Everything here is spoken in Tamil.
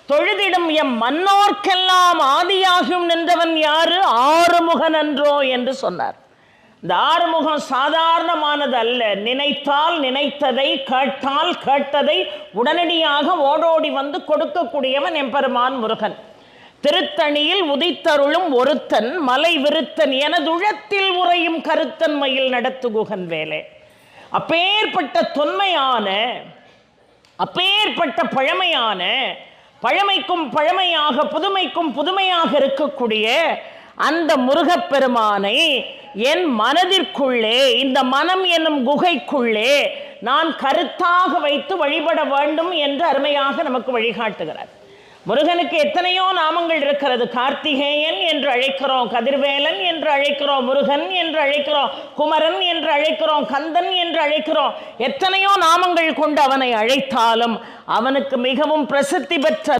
தொழுதிடும் எம் மன்னோர்க்கெல்லாம் ஆதியாகும் நின்றவன் யாரு? ஆறுமுகன் அன்றோ என்று சொன்னார். இந்த ஆறுமுகம் சாதாரணமானது அல்ல. நினைத்தால் நினைத்ததை, கேட்டால் கேட்டதை உடனடியாக ஓடோடி வந்து கொடுக்கக்கூடியவன் எம்பெருமான் முருகன். திருத்தணியில் உதித்தருளும் ஒருத்தன் மலை விருத்தன் எனதுழத்தில் உறையும் கருத்தன் மயில் நடத்துகுகன் வேலே. அப்பேற்பட்ட தொன்மையான, அப்பேற்பட்ட பழமையான, பழமைக்கும் பழமையாக புதுமைக்கும் புதுமையாக இருக்கக்கூடிய அந்த முருகப்பெருமானை என் மனதிற்குள்ளே, இந்த மனம் என்னும் குகைக்குள்ளே நான் கருத்தாக வைத்து வழிபட வேண்டும் என்று அருமையாக நமக்கு வழிகாட்டுகிறார். முருகனுக்கு எத்தனையோ நாமங்கள் இருக்கிறது. கார்த்திகேயன் என்று அழைக்கிறோம், கதிர்வேலன் என்று அழைக்கிறோம், முருகன் என்று அழைக்கிறோம், குமரன் என்று அழைக்கிறோம், கந்தன் என்று அழைக்கிறோம். எத்தனையோ நாமங்கள் கொண்டு அவனை அழைத்தாலும் அவனுக்கு மிகவும் பிரசித்தி பெற்ற